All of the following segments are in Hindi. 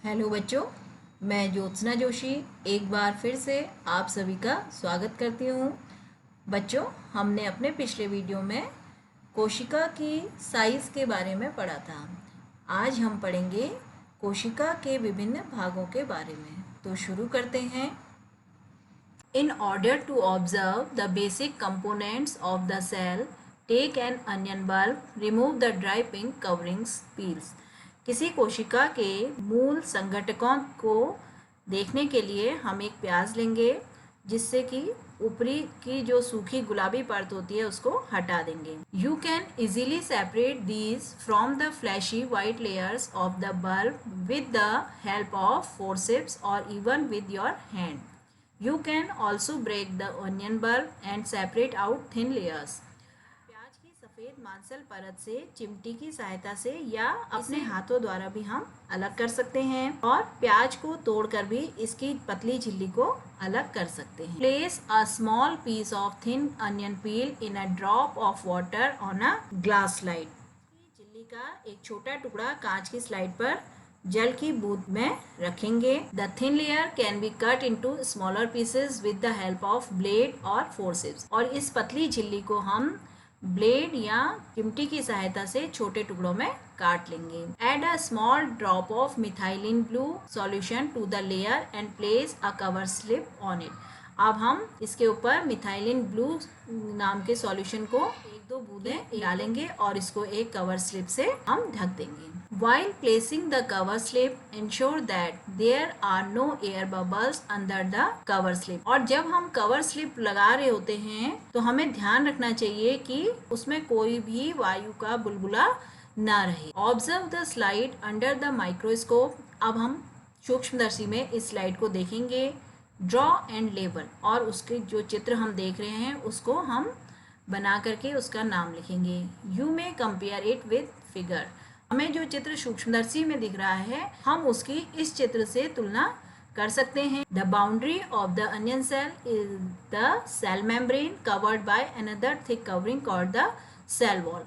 हेलो बच्चों, मैं ज्योत्सना जोशी एक बार फिर से आप सभी का स्वागत करती हूँ। बच्चों, हमने अपने पिछले वीडियो में कोशिका की साइज़ के बारे में पढ़ा था। आज हम पढ़ेंगे कोशिका के विभिन्न भागों के बारे में। तो शुरू करते हैं। In order to observe the basic components of the cell, take an onion bulb, remove the dry pink coverings peels. किसी कोशिका के मूल संघटकों को देखने के लिए हम एक प्याज लेंगे, जिससे कि ऊपरी की जो सूखी गुलाबी परत होती है उसको हटा देंगे। You can easily separate these from the fleshy white layers of the bulb with the help of forceps or even with your hand. You can also break the onion bulb and separate out thin layers. प्याज की सफ़ेद मांसल परत से चिमटी की सहायता से या अपने हाथों द्वारा भी हम अलग कर सकते हैं और प्याज को तोड़कर भी इसकी पतली झिल्ली को अलग कर सकते हैं। Place a small piece of thin onion peel in a drop of water on a glass slide. झिल्ली का एक छोटा टुकड़ा कांच की स्लाइड पर जल की बूंद में रखेंगे। The thin layer can be cut into smaller pieces with the help of blade और फोर्सेप्स। और इस पतली झिल्ली को हम ब्लेड या चिमटी की सहायता से छोटे टुकड़ों में काट लेंगे। Add a small drop of methylene blue solution to the layer and place a cover slip on it. अब हम इसके ऊपर मिथाइलिन ब्लू नाम के सॉल्यूशन को एक दो बूंदें डालेंगे और इसको एक कवर स्लिप से हम ढक देंगे। While placing the cover slip, ensure that there are no air bubbles under the cover slip. और जब हम कवर स्लिप लगा रहे होते हैं तो हमें ध्यान रखना चाहिए कि उसमें कोई भी वायु का बुलबुला ना रहे। Observe the slide under the microscope. अब हम सूक्ष्मदर्शी में इस स्लाइड को देखेंगे। ड्रॉ एंड लेबल, और उसके जो चित्र हम देख रहे हैं उसको हम बना करके उसका नाम लिखेंगे। You may compare it with figure. हमें जो चित्र सूक्ष्मदर्शी में दिख रहा है हम उसकी इस चित्र से तुलना कर सकते हैं। The boundary of the onion cell is the cell membrane covered by another thick covering called the cell wall.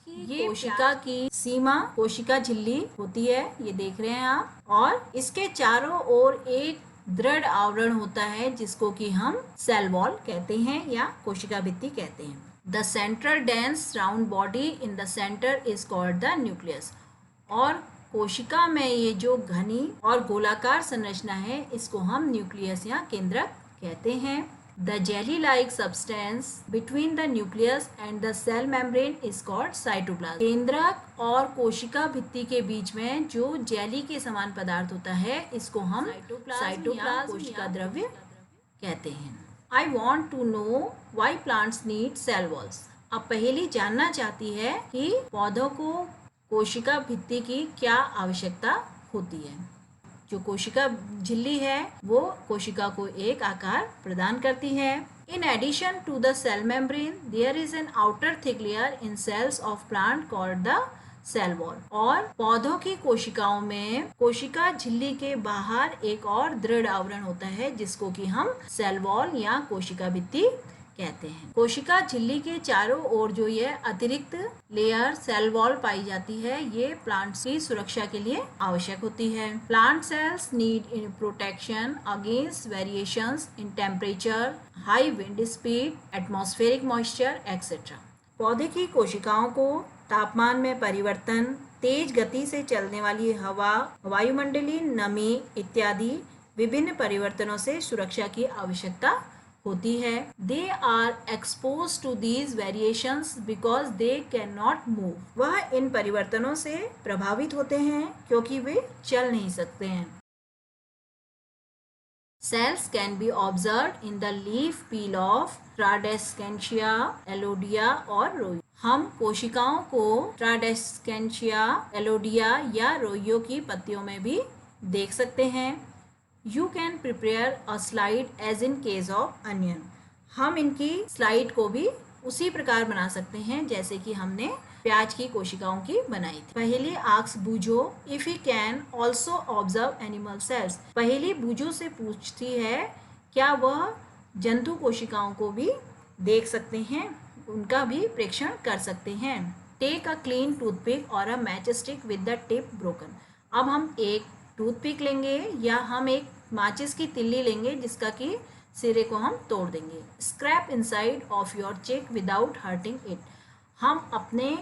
ये कोशिका की सीमा कोशिका झिल्ली होती है, ये देख रहे हैं आप, और इसके चारों ओर एक दृढ़ आवरण होता है जिसको कि हम सेल वॉल कहते हैं या कोशिका भित्ति कहते हैं। The central dense round body in the centre is called the nucleus. और कोशिका में ये जो घनी और गोलाकार संरचना है इसको हम न्यूक्लियस या केंद्रक कहते हैं। The jelly like substance between the nucleus and the cell membrane is called cytoplasm. केंद्रक और कोशिका भित्ति के बीच में जो जेली के समान पदार्थ होता है इसको हम साइटोप्लाज्म कोशिका द्रव्य कहते हैं। I want to know why plants need cell walls. अब पहेली जानना चाहती है कि पौधों को कोशिका भित्ति की क्या आवश्यकता होती है। जो कोशिका झिल्ली है वो कोशिका को एक आकार प्रदान करती है। In addition to the cell membrane, there is an outer thick layer in cells of plant called the cell wall. और पौधों की कोशिकाओं में कोशिका झिल्ली के बाहर एक और दृढ़ आवरण होता है जिसको कि हम सेल वॉल या कोशिका भित्ति कहते हैं। कोशिका झिल्ली के चारों ओर जो ये अतिरिक्त लेयर सेल वॉल पाई जाती है ये प्लांट्स की सुरक्षा के लिए आवश्यक होती है। Plant cells need protection against variations in temperature, high wind speed, atmospheric moisture etcetera. पौधे की कोशिकाओं को तापमान में परिवर्तन, तेज गति से चलने वाली हवा, वायुमंडलीय नमी इत्यादि विभिन्न परिवर्तनों से सुरक्षा की आवश्यकता होती है। They are expose to these variations because they can not move. वह इन परिवर्तनों से प्रभावित होते हैं क्योंकि वे चल नहीं सकते हैं। Cells can be observed in the leaf peel of Tradescantia, Elodia और रोयो। हम कोशिकाओं को Tradescantia, Elodia या रोयो की पत्तियों में भी देख सकते हैं। You can prepare a slide as in case of onion. हम इनकी स्लाइड को भी उसी प्रकार बना सकते हैं जैसे कि हमने प्याज की कोशिकाओं की बनाई थी। Paheli ask Boojho if he can also observe animal cells. Paheli Boojho से पूछती है क्या वह जंतु कोशिकाओं को भी देख सकते हैं, उनका भी प्रेक्षण कर सकते हैं। टेक अ क्लीन टूथपिक और a match stick with the tip broken. अब हम एक टूथपिक लेंगे या हम एक माचिस की तिल्ली लेंगे जिसका कि सिरे को हम तोड़ देंगे। Scrap inside of your cheek without hurting it. हम अपने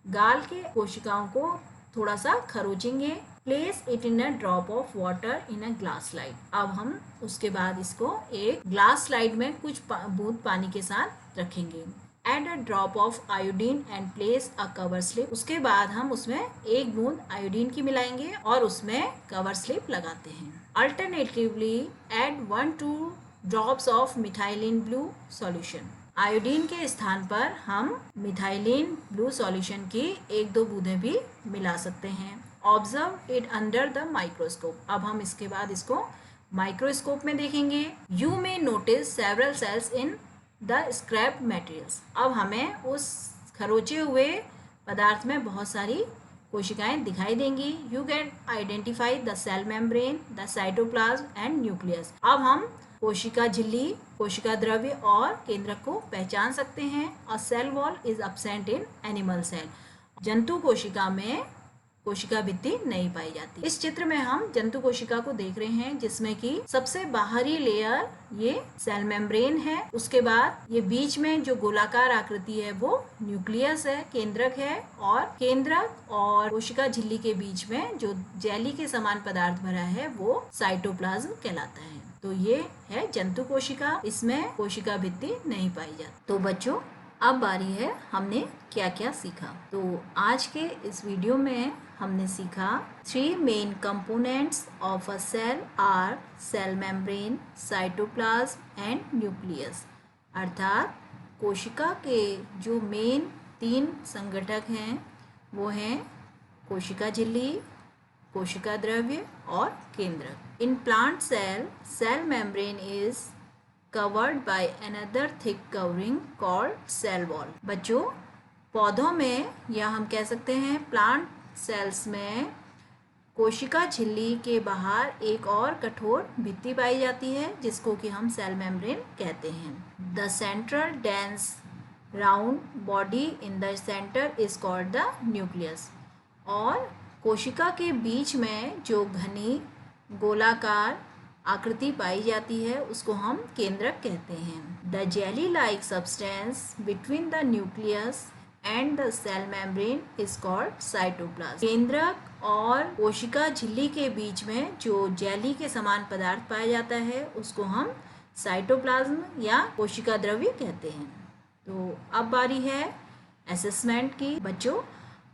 गाल के कोशिकाओं को थोड़ा सा खरोचेंगे। Place it in a drop of water in a glass slide. अब हम उसके बाद इसको एक ग्लास स्लाइड में कुछ बूंद पानी के साथ रखेंगे। Add a drop of iodine and place a cover slip. उसके बाद हम उसमें एक बूंद आयोडीन की मिलाएंगे और उसमें कवर स्लिप लगाते हैं। Alternatively add 1-2 drops of methylene blue solution. Iodine के स्थान पर हम मिथाइलिन ब्लू सॉल्यूशन की 1-2 बूंदें भी मिला सकते हैं। Observe it under the microscope. अब हम इसके बाद इसको माइक्रोस्कोप में देखेंगे। You may notice several cells in the scrap materials. अब हमें उस खरोचे हुए पदार्थ में बहुत सारी कोशिकाएं दिखाई देंगी। You can identify the cell membrane, the cytoplasm and nucleus. अब हम कोशिका झिल्ली, कोशिका द्रव्य और केंद्रक को पहचान सकते हैं। A cell wall is absent in animal cell. जंतु कोशिका में कोशिका भित्ति नहीं पाई जाती। इस चित्र में हम जंतु कोशिका को देख रहे हैं जिसमें कि सबसे बाहरी लेयर ये सेल मेम्ब्रेन है। उसके बाद ये बीच में जो गोलाकार आकृति है वो न्यूक्लियस है, केंद्रक है, और केंद्रक और कोशिका झिल्ली के बीच में जो जेली के समान पदार्थ भरा है वो साइटोप्लाज्म कहलाता है। तो ये है जंतु कोशिका, इसमें कोशिका भित्ति नहीं पाई जाती। तो बच्चों, अब बारी है हमने क्या क्या सीखा। तो आज के इस वीडियो में हमने सीखा 3 main components of a cell are cell membrane, cytoplasm and nucleus. अर्थात कोशिका के जो मेन 3 संगठक हैं वो हैं कोशिका झिल्ली, कोशिका द्रव्य और केंद्रक। In plant cell, cell membrane is covered by another thick covering called cell wall। बच्चों, पौधों में या हम कह सकते हैं प्लांट सेल्स में कोशिका झिल्ली के बाहर एक और कठोर भित्ति पाई जाती है जिसको कि हम सेल मेम्ब्रेन कहते हैं। The central dense round body in the centre is called the nucleus. और कोशिका के बीच में जो घनी गोलाकार आकृति पाई जाती है उसको हम केंद्रक कहते हैं। The jelly like substance between the nucleus and the cell membrane is called cytoplasm. केंद्रक और कोशिका झिल्ली के बीच में जो जेली के समान पदार्थ पाया जाता है उसको हम साइटोप्लाज्म या कोशिका द्रव्य कहते हैं। तो अब बारी है असेसमेंट की। बच्चों,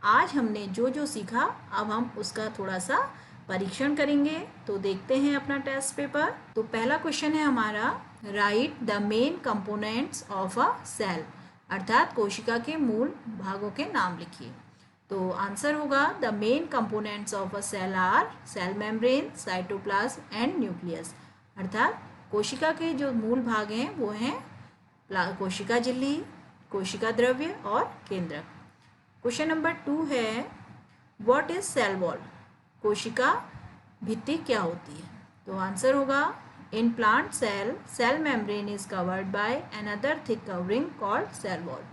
आज हमने जो जो सीखा अब हम उसका थोड़ा सा परीक्षण करेंगे। तो देखते हैं अपना टेस्ट पेपर। तो पहला क्वेश्चन है हमारा, write the main components of a cell. अर्थात कोशिका के मूल भागों के नाम लिखिए। तो आंसर होगा the main components of a cell are cell membrane, cytoplasm and nucleus. अर्थात कोशिका के जो मूल भाग हैं वो हैं कोशिका झिल्ली, कोशिका द्रव्य और केंद्रक। क्वेश्चन नंबर 2 है, व्हाट इज सेल वॉल। कोशिका भित्ति क्या होती है। तो आंसर होगा, in plant cell, cell membrane is covered by another thick covering called cell wall.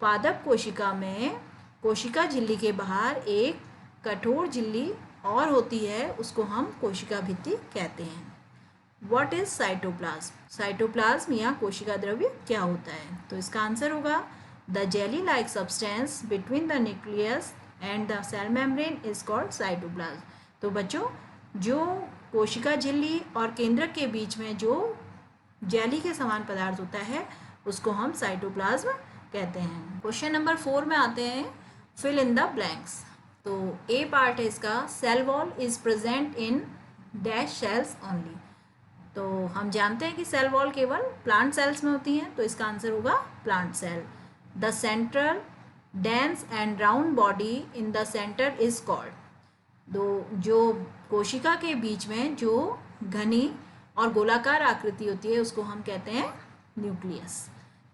पादप कोशिका में कोशिका झिल्ली के बाहर एक कठोर झिल्ली और होती है, उसको हम कोशिका भित्ति कहते हैं। What is cytoplasm. साइटोप्लाज्म या कोशिका द्रव्य क्या होता है। तो इसका आंसर होगा, the jelly like substance between the nucleus and the cell membrane is called cytoplasm. तो बच्चों, जो कोशिका झिल्ली और केंद्रक के बीच में जो जेली के समान पदार्थ होता है उसको हम साइटोप्लाज्म कहते हैं। क्वेश्चन नंबर 4 में आते हैं, फिल इन द ब्लैंक्स। तो ए पार्ट है इसका, cell wall is present in dash cells only. तो हम जानते हैं कि सेल वॉल केवल प्लांट सेल्स में होती हैं, तो इसका आंसर होगा plant cell. The central dense and round body in the centre is called. जो कोशिका के बीच में जो घनी और गोलाकार आकृति होती है उसको हम कहते हैं न्यूक्लियस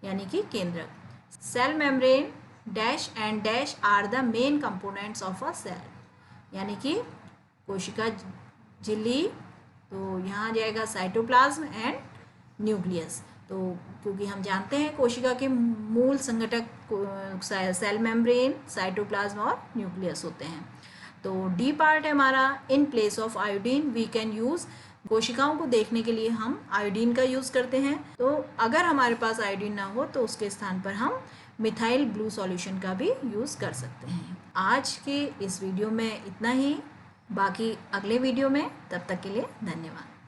यानी कि केंद्रक। Cell membrane dash and dash are the main components of a cell यानी कि कोशिका झिल्ली, तो यहाँ जाएगा साइटोप्लाज्म एंड न्यूक्लियस। तो क्योंकि हम जानते हैं कोशिका के मूल संगठक सेल मेम्ब्रेन, साइटोप्लाज्म और न्यूक्लियस होते हैं। तो डी पार्ट है हमारा in place of iodine we can use. कोशिकाओं को देखने के लिए हम आयोडीन का यूज़ करते हैं। तो अगर हमारे पास आयोडीन ना हो तो उसके स्थान पर हम मिथाइल ब्लू सॉल्यूशन का भी यूज़ कर सकते हैं। आज के इस वीडियो में इतना ही, बाकी अगले वीडियो में। तब तक के लिए धन्यवाद।